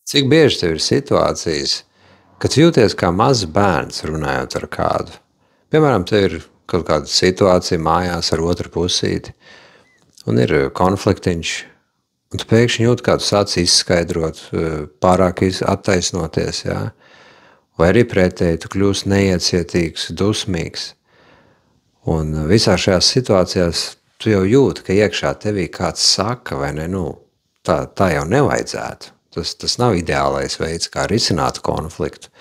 Cik bieži tev ir situācijas, kad tu jūties kā mazs bērns runājot ar kādu? Piemēram, tev ir kaut kāda situācija mājās ar otru pusīti, un ir konfliktiņš, un tu pēkšņi jūti, kā tu sāc izskaidrot, pārāk attaisnoties, jā? Vai arī pretēji, tu kļūsi neiecietīgs, dusmīgs. Un visā šajās situācijās tu jau jūti, ka iekšā tevī kāds saka, vai ne, tā jau nevajadzētu. Tas nav ideālais veids, kā risināt konfliktu,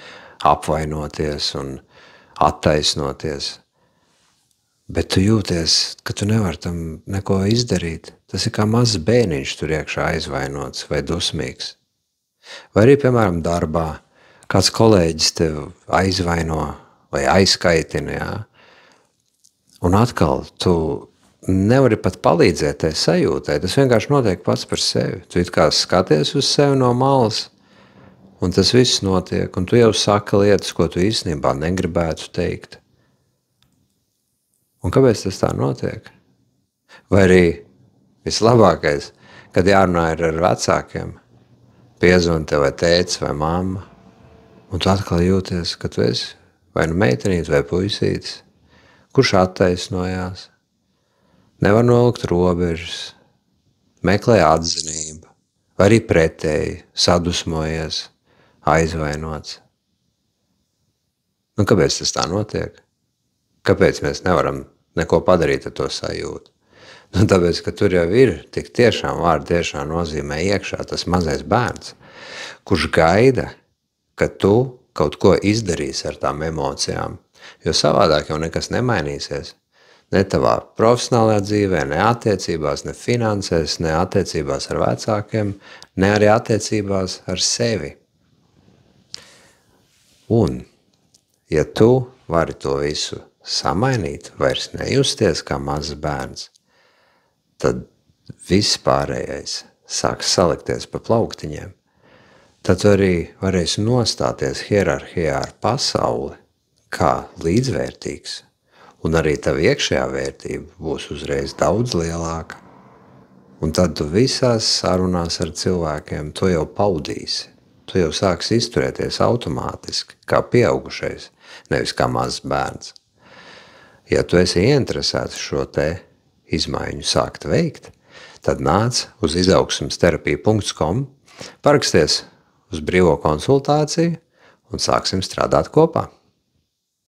apvainoties un attaisnoties. Bet tu jūties, ka tu nevari tam neko izdarīt. Tas ir kā mazs bērniņš tur iekšā aizvainots vai dusmīgs. Vai arī, piemēram, darbā kāds kolēģis tev aizvaino vai aizkaitina, jā? Un atkal tu nevari pat palīdzēt tai sajūtai, tas vienkārši notiek pats par sevi. Tu it kā skaties uz sevi no malas, un tas viss notiek, un tu jau saki lietas, ko tu īstenībā negribētu teikt. Un kāpēc tas tā notiek? Vai arī vislabākais, kad jārunā ir ar vecākiem, piezvan tev vai tētis vai mamma, un tu atkal jūties, ka tu esi vai nu meitenīte vai puisītis, kurš attaisnojās, nevar nolikt robežas, meklē atzinību, vai arī pretēji, sadusmojies, aizvainots. Kāpēc tas tā notiek? Kāpēc mēs nevaram neko padarīt ar to sajūtu? Tāpēc, ka tur jau ir tik tiešām vārdu tiešām nozīmē iekšā tas mazais bērns, kurš gaida, ka tu kaut ko izdarīsi ar tām emocijām, jo savādāk jau nekas nemainīsies. Ne tavā profesionālajā dzīvē, ne attiecībās, ne finansēs, ne attiecībās ar vecākiem, ne arī attiecībās ar sevi. Un, ja tu vari to visu samainīt, vairs nejusties kā mazs bērns, tad viss pārējais sāks salikties pa plauktiņiem. Tad tu arī varēsi nostāties hierarhijā ar pasauli kā līdzvērtīgs. Un arī tava iekšējā vērtība būs uzreiz daudz lielāka. Un tad tu visās sarunās ar cilvēkiem to jau paudīsi. Tu jau sāksi izturēties automātiski, kā pieaugušais, nevis kā mazs bērns. Ja tu esi ieinteresēts šo te izmaiņu sākt veikt, tad nāc uz izaugsmesterapija.com, paraksties uz brīvo konsultāciju un sāksim strādāt kopā.